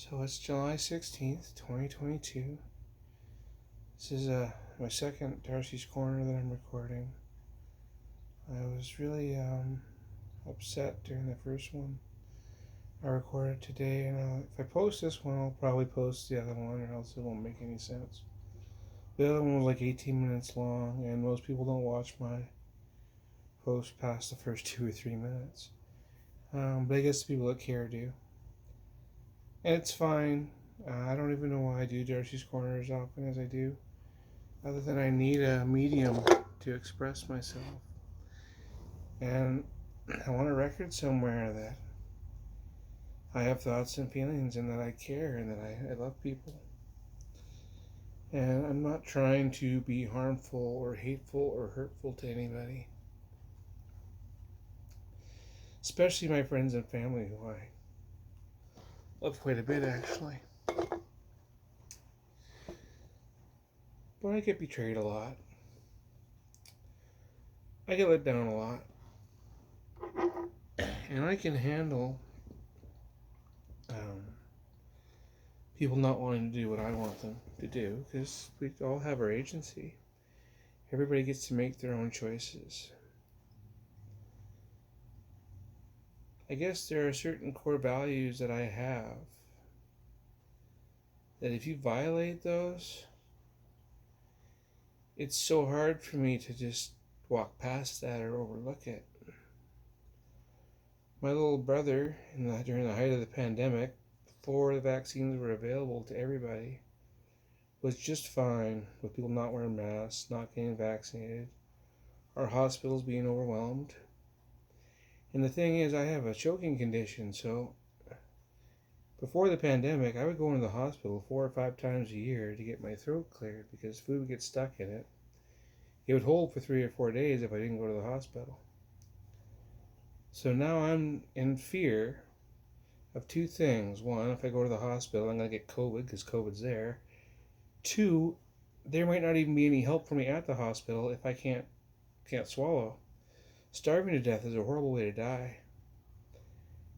So it's July 16th, 2022. This is my second Darci's Corner that I'm recording. I was really upset during the first one I recorded today, and if I post this one, I'll probably post the other one, or else it won't make any sense. The other one was like 18 minutes long, and most people don't watch my post past the first 2 or 3 minutes. But I guess the people that care do. And it's fine. I don't even know why I do Darci's Corner as often as I do, other than I need a medium to express myself. And I want a record somewhere that I have thoughts and feelings and that I care and that I love people. And I'm not trying to be harmful or hateful or hurtful to anybody, especially my friends and family who I love quite a bit, actually. But I get betrayed a lot. I get let down a lot. And I can handle people not wanting to do what I want them to do, because we all have our agency. Everybody gets to make their own choices. I guess there are certain core values that I have that if you violate those, it's so hard for me to just walk past that or overlook it. My little brother, during the height of the pandemic, before the vaccines were available to everybody, was just fine with people not wearing masks, not getting vaccinated, our hospitals being overwhelmed. And the thing is, I have a choking condition, so before the pandemic, I would go into the hospital 4 or 5 times a year to get my throat cleared because food would get stuck in it. It would hold for 3 or 4 days if I didn't go to the hospital. So now I'm in fear of 2 things. 1, if I go to the hospital, I'm going to get COVID because COVID's there. 2, there might not even be any help for me at the hospital if I can't swallow. Starving to death is a horrible way to die.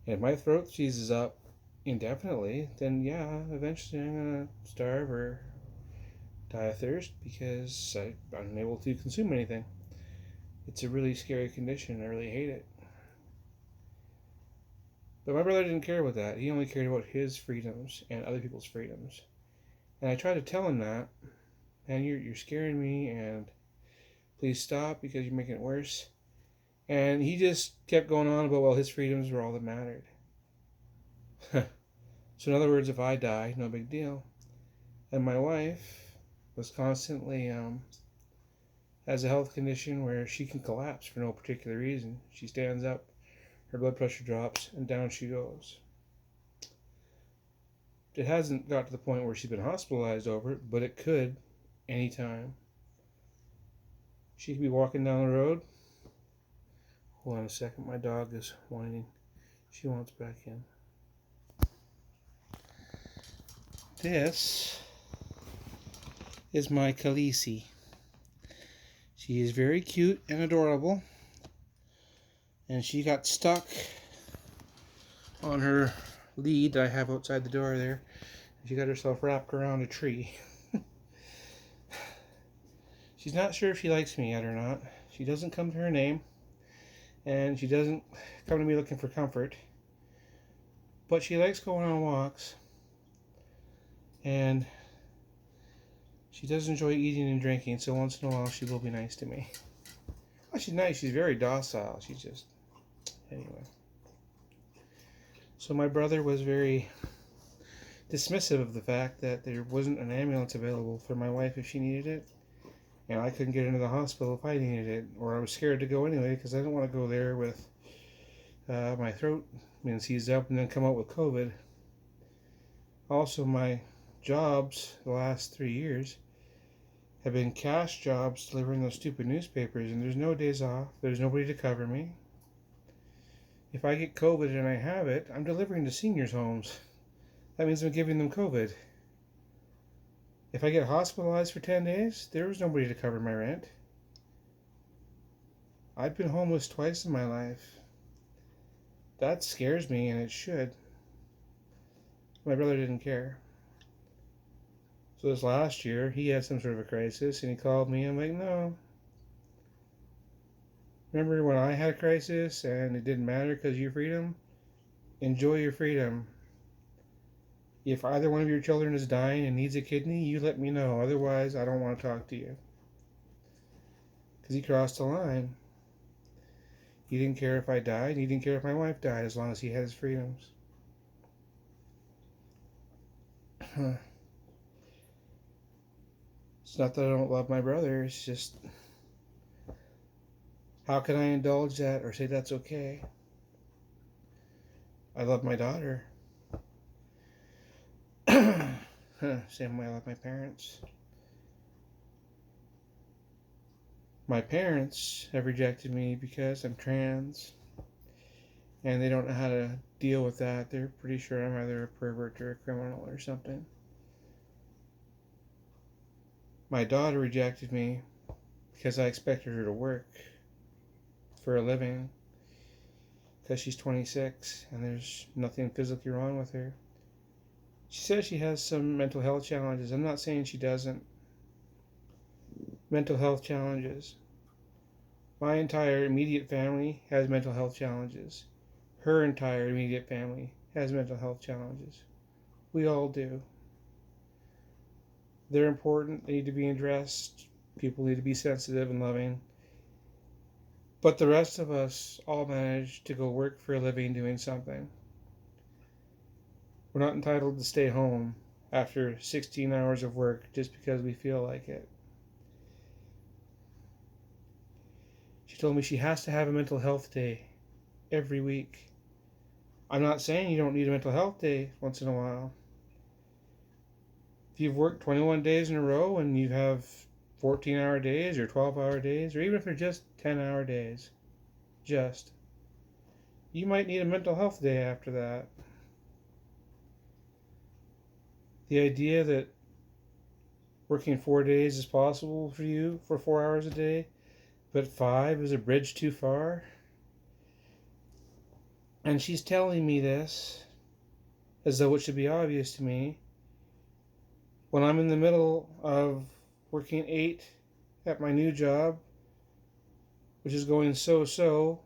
And if my throat seizes up indefinitely, then yeah, eventually I'm going to starve or die of thirst because I'm unable to consume anything. It's a really scary condition. I really hate it. But my brother didn't care about that. He only cared about his freedoms and other people's freedoms. And I tried to tell him that, and you're scaring me, and please stop because you're making it worse. And he just kept going on about, well, his freedoms were all that mattered. So in other words, if I die, no big deal. And my wife was constantly has a health condition where she can collapse for no particular reason. She stands up, her blood pressure drops, and down she goes. It hasn't got to the point where she's been hospitalized over it, but it could anytime. She could be walking down the road. Hold on a second, my dog is whining. She wants back in. This is my Khaleesi. She is very cute and adorable. And she got stuck on her lead I have outside the door there. She got herself wrapped around a tree. She's not sure if she likes me yet or not. She doesn't come to her name. And she doesn't come to me looking for comfort. But she likes going on walks. And she does enjoy eating and drinking, so once in a while she will be nice to me. Well, she's nice. She's very docile. She's just... Anyway. So my brother was very dismissive of the fact that there wasn't an ambulance available for my wife if she needed it. And I couldn't get into the hospital if I needed it. Or I was scared to go anyway because I didn't want to go there with my throat being seized up and then come out with COVID. Also, my jobs the last 3 years have been cash jobs delivering those stupid newspapers, and there's no days off. There's nobody to cover me. If I get COVID and I have it, I'm delivering to seniors' homes. That means I'm giving them COVID. If I get hospitalized for 10 days, there was nobody to cover my rent. I've been homeless twice in my life. That scares me, and it should. My brother didn't care. So this last year, he had some sort of a crisis, and he called me. I'm like, no. Remember when I had a crisis and it didn't matter because of your freedom? Enjoy your freedom. If either one of your children is dying and needs a kidney, you let me know. Otherwise, I don't want to talk to you. Because he crossed the line. He didn't care if I died. He didn't care if my wife died as long as he had his freedoms. It's not that I don't love my brother. It's just, how can I indulge that or say that's okay? I love my daughter. Same way I love my parents. My parents have rejected me because I'm trans, and they don't know how to deal with that. They're pretty sure I'm either a pervert or a criminal or something. My daughter rejected me because I expected her to work for a living because she's 26 and there's nothing physically wrong with her. She says she has some mental health challenges. I'm not saying she doesn't. Mental health challenges. My entire immediate family has mental health challenges. Her entire immediate family has mental health challenges. We all do. They're important. They need to be addressed. People need to be sensitive and loving. But the rest of us all manage to go work for a living doing something. We're not entitled to stay home after 16 hours of work just because we feel like it. She told me she has to have a mental health day every week. I'm not saying you don't need a mental health day once in a while. If you've worked 21 days in a row and you have 14-hour days or 12-hour days, or even if they're just 10-hour days, you might need a mental health day after that. The idea that working 4 days is possible for you for 4 hours a day, but 5 is a bridge too far. And she's telling me this as though it should be obvious to me when I'm in the middle of working 8 at my new job, which is going so,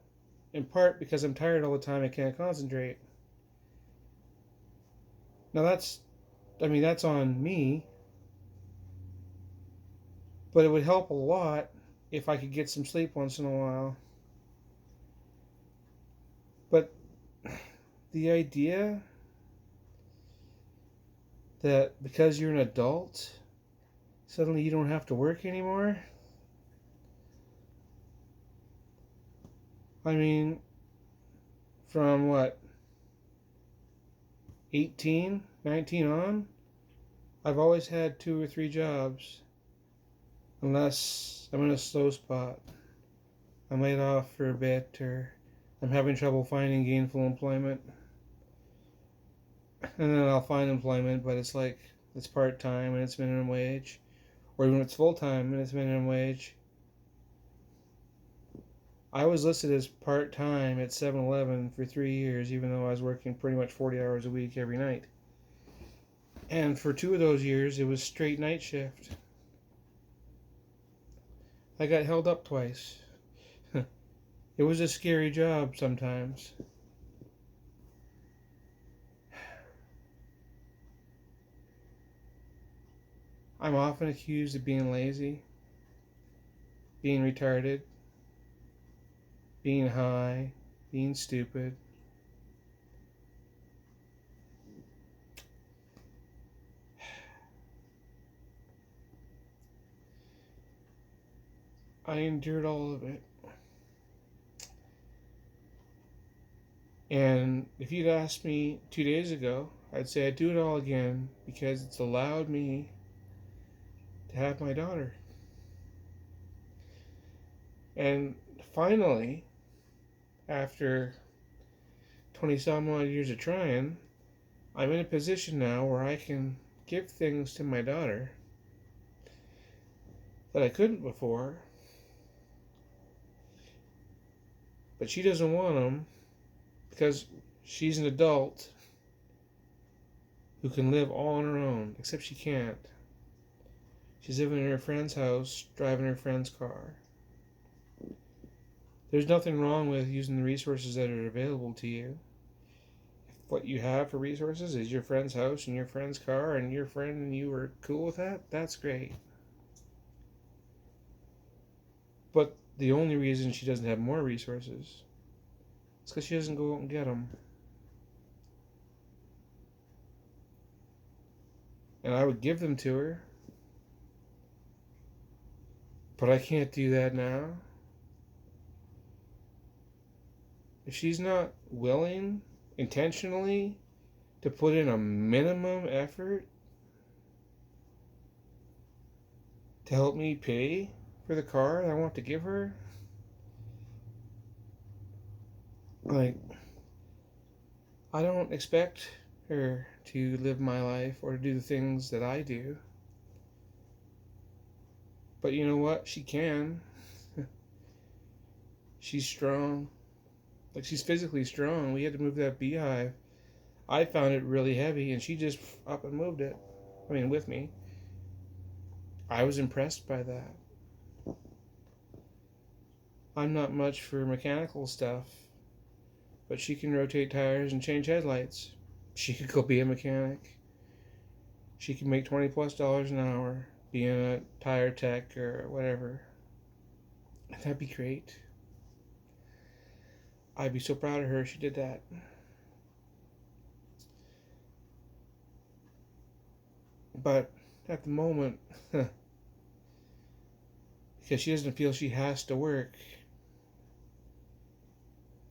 in part because I'm tired all the time and can't concentrate. Now that's on me, but it would help a lot if I could get some sleep once in a while. But the idea that because you're an adult, suddenly you don't have to work anymore? I mean, from what, 18, 19 on, I've always had 2 or 3 jobs. Unless I'm in a slow spot. I'm laid off for a bit, or I'm having trouble finding gainful employment. And then I'll find employment, but it's like, it's part-time and it's minimum wage. Or even if it's full-time and it's minimum wage. I was listed as part-time at 7-Eleven for 3 years, even though I was working pretty much 40 hours a week every night. And for 2 of those years, it was straight night shift. I got held up twice. It was a scary job sometimes. I'm often accused of being lazy, being retarded, being high, being stupid. I endured all of it. And if you'd asked me 2 days ago, I'd say I'd do it all again because it's allowed me to have my daughter. And finally, after 20-some odd years of trying, I'm in a position now where I can give things to my daughter that I couldn't before. But she doesn't want them because she's an adult who can live all on her own, except she can't. She's living in her friend's house, driving her friend's car. There's nothing wrong with using the resources that are available to you. If what you have for resources is your friend's house and your friend's car and your friend and you are cool with that, that's great. But the only reason she doesn't have more resources is because she doesn't go out and get them. And I would give them to her. But I can't do that now. If she's not willing, intentionally, to put in a minimum effort to help me pay for the car that I want to give her, like, I don't expect her to live my life or to do the things that I do. But you know what? She can. She's strong. Like, she's physically strong. We had to move that beehive. I found it really heavy, and she just up and moved it. I mean, with me. I was impressed by that. I'm not much for mechanical stuff, but she can rotate tires and change headlights. She could go be a mechanic. She can make $20+ an hour being a tire tech or whatever. And that'd be great. I'd be so proud of her if she did that. But at the moment, because she doesn't feel she has to work,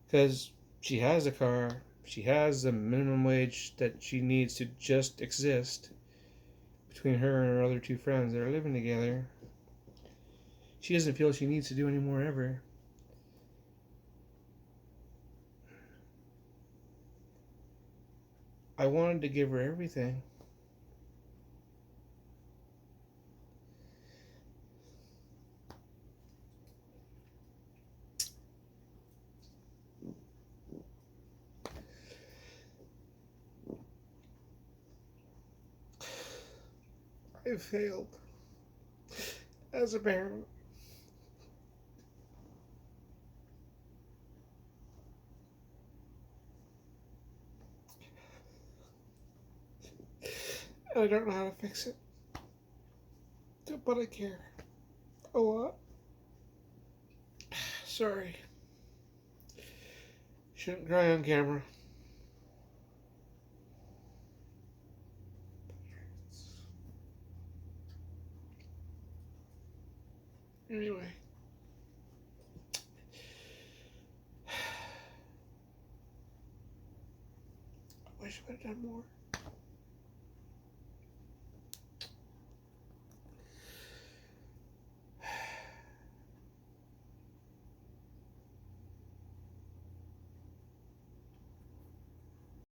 because she has a car, she has the minimum wage that she needs to just exist between her and her other two friends that are living together. She doesn't feel she needs to do any more ever. I wanted to give her everything. I failed as a parent. And I don't know how to fix it. But I care a lot. Sorry. Shouldn't cry on camera. Anyway. I wish I would have done more.